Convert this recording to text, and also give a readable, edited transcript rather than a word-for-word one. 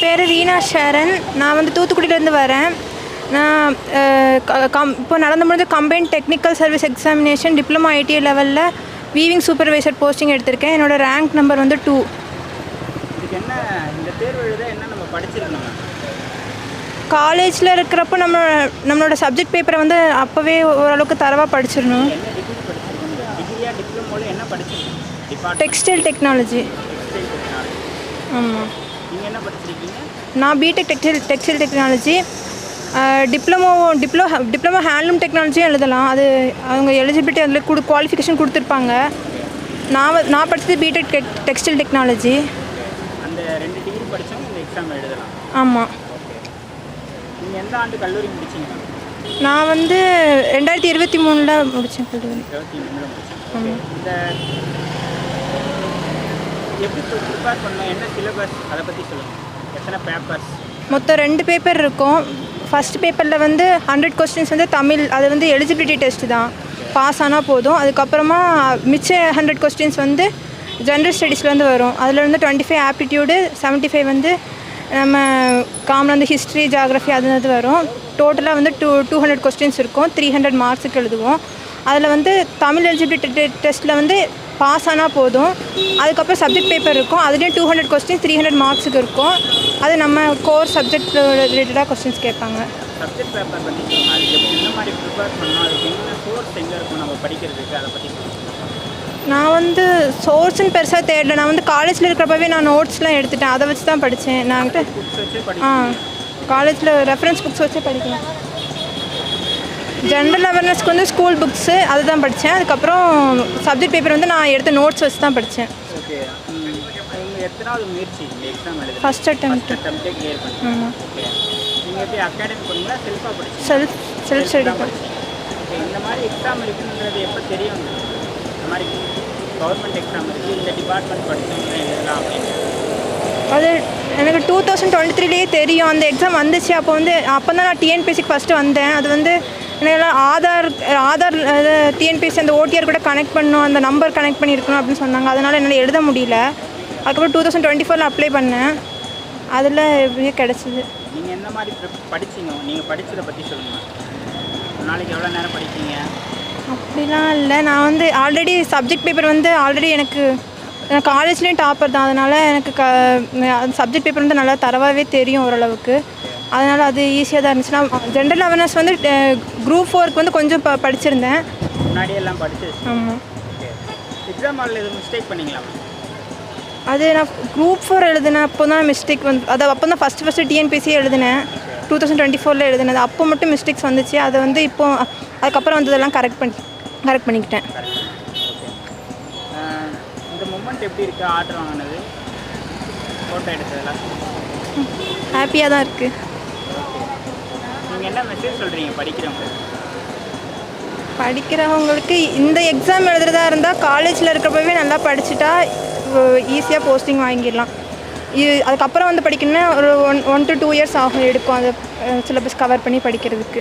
பேர் ரீனா ஷரன். நான் வந்து தூத்துக்குடியிலேருந்து வரேன். நான் இப்போ நடந்து முடிஞ்ச combined technical service examination diploma ITI லெவலில் வீவிங் சூப்பர்வைசர் போஸ்டிங் எடுத்திருக்கேன். என்னோடய ரேங்க் நம்பர் வந்து 2. இந்த தேர்வு எழுத என்ன நம்ம படிச்சிருக்கணும்? காலேஜில் இருக்கிறப்போ நம்மளோட சப்ஜெக்ட் பேப்பரை வந்து அப்போவே ஓரளவுக்கு தரவாக படிச்சிடணும். Textile technology. ஆமாம். நான் BTech textile technology. Diploma handloom டெக்னாலஜியும் எழுதலாம். அது அவங்க எலிஜிபிலிட்டி அதில் குவாலிஃபிகேஷன் கொடுத்துருப்பாங்க. நான் படித்தது பிடெக் டெக்ஸ்டைல் டெக்னாலஜி. அந்த 2 டிகிரி படித்தவங்க இந்த எக்ஸாம் எழுதலாம். ஆமாம். நீங்கள் எந்த ஆண்டு கல்லூரி முடிச்சிங்க? நான் வந்து 2023 முடித்தேன் கல்லூரி. 2023 முடித்தேன். இந்த எப்படி ப்ரிப்பேர் பண்ணோம், என்ன சிலபஸ், அதை பற்றி சொல்லுங்கள். எத்தனை பேப்பர்ஸ்? மொத்தம் 2 பேப்பர் இருக்கும். ஃபஸ்ட் பேப்பரில் வந்து 100 கொஸ்டின்ஸ் வந்து தமிழ். அது வந்து எலிஜிபிலிட்டி டெஸ்ட்டு தான், பாஸ் ஆனால் போதும். அதுக்கப்புறமா மிச்ச 100 கொஸ்டின்ஸ் வந்து ஜென்ரல் ஸ்டடீஸ்லேருந்து வரும். அதில் வந்து 25 ஆப்டிடியூடு, 75 வந்து நம்ம காமன் வந்து ஹிஸ்ட்ரி, ஜியாகிரஃபி அது வரும். டோட்டலாக வந்து 200 கொஸ்டின்ஸ் இருக்கும். 300 மார்க்ஸுக்கு எழுதுவோம். அதில் வந்து தமிழ் எலிஜிபிலிட்டி டெஸ்ட்டில் வந்து பாஸ் ஆனால் போதும். அதுக்கப்புறம் சப்ஜெக்ட் பேப்பர் இருக்கும். அதுலேயும் 200 கொஸ்டின்ஸ் 300 மார்க்ஸுக்கு இருக்கும். அது நம்ம கோர் சப்ஜெக்ட் ரிலேட்டடாக கொஸ்டின்ஸ் கேட்பாங்க. சப்ஜெக்ட் பேப்பர் பற்றி சொல்லுங்கள். அதுக்கு எந்த மாதிரி ப்ரிப்பேர் பண்ணணும், அதுக்கு என்ன சோர்ஸ் எங்கே இருக்கும் நம்ம படிக்கிறதுக்கு, அதை பற்றி சொல்லுங்கள். நான் வந்து சோர்ஸ்ன்னு பெருசாக தேடல. நான் வந்து காலேஜில் இருக்கிறப்பவே நான் நோட்ஸ்லாம் எடுத்துட்டேன். அதை வச்சு தான் படித்தேன். காலேஜில் ரெஃபரன்ஸ் புக்ஸ் வச்சே படிக்கலாம். ஜென்ரல் அவேர்னஸ்க்கு வந்து ஸ்கூல் புக்ஸு அதுதான் படித்தேன். அதுக்கப்புறம் சப்ஜெக்ட் பேப்பர் வந்து நான் எடுத்த நோட்ஸ் வச்சு தான் படித்தேன். ஓகே. எத்தனாவது முயற்சி இந்த எக்ஸாம் எழுத? ஃபஸ்ட் அட்டெம்ப்ட்டே கிளியர் பண்ணி. ஆமாம். நீங்கள் எப்படி அகாடமி போனீங்களா, செல்ஃபாக படிச்சீங்க? செல்ஃப் ஸ்டடி தான். இந்த மாதிரி எக்ஸாம் இருக்குன்றது எப்போ தெரியும்? இந்த மாதிரி கவர்மெண்ட் எக்ஸாம் இருக்குது, இந்த டிபார்ட்மெண்ட் படித்தவங்க எழுதலாம் அப்படின்னு அது எனக்கு 2023 தெரியும். அந்த எக்ஸாம் வந்துச்சு. அப்போ தான் நான் டிஎன்பிஎஸ்சிக்கு ஃபஸ்ட்டு வந்தேன். அது வந்து எனக்கு ஆதார் டிஎன்பிஎஸ்சி அந்த ஓடிஆர் கூட கனெக்ட் பண்ணணும், அந்த நம்பர் கனெக்ட் பண்ணியிருக்கணும் அப்படின்னு சொன்னாங்க. அதனால் என்னால் எழுத முடியல. அதுக்கப்புறம் 2024 அப்ளை பண்ணேன். அதில் எப்படியே கிடச்சிது. நீங்கள் என்ன மாதிரி படிச்சிங்க? நீங்கள் படித்ததை பற்றி சொல்லுங்கள். நாளைக்கு எவ்வளோ நேரம் படிப்பீங்க? அப்படிலாம் இல்லை. நான் வந்து ஆல்ரெடி சப்ஜெக்ட் பேப்பர் வந்து எனக்கு காலேஜ்லேயும் டாப்பர் தான். அதனால் எனக்கு சப்ஜெக்ட் பேப்பர் வந்து நல்லா தரவாகவே தெரியும் ஓரளவுக்கு. அதனால் அது ஈஸியாக தான் இருந்துச்சு. நான் ஜென்ரல் அவேர்னஸ் வந்து குரூப் 4க்கு வந்து கொஞ்சம் படிச்சிருந்தேன். முன்னாடியெல்லாம் படிச்சு. ஆமாம். எக்ஸாம் ஹாலில் எதுவும் மிஸ்டேக் பண்ணிங்களா? அது நான் குரூப் 4 எழுதினேன். அப்போ தான் மிஸ்டேக் வந்து அப்போ தான் ஃபஸ்ட்டு டிஎன்பிஎஸ்சி எழுதினேன். 2024 எழுதினது. அப்போ மட்டும் மிஸ்டேக்ஸ் வந்துச்சு. அதை வந்து அதுக்கப்புறம் வந்ததெல்லாம் கரெக்ட் பண்ணிக்கிட்டேன். இந்த மூமெண்ட் எப்படி இருக்குது? ஆர்டர் வாங்கினது, ஃபோட்டோ எடுத்ததெல்லாம் ஹாப்பியாக தான் இருக்குது. நீங்கள் என்ன மெசேஜ் சொல்கிறீங்க படிக்கிறவங்களுக்கு? இந்த எக்ஸாம் எழுதுறதா இருந்தால் காலேஜில் இருக்கிறப்பவே நல்லா படிச்சுட்டா ஈஸியாக போஸ்டிங் வாங்கிடலாம். அதுக்கப்புறம் வந்து படிக்கணும்னா ஒரு 1 to 2 இயர்ஸ் ஆகும் எடுக்கும். அந்த சிலபஸ் கவர் பண்ணி படிக்கிறதுக்கு.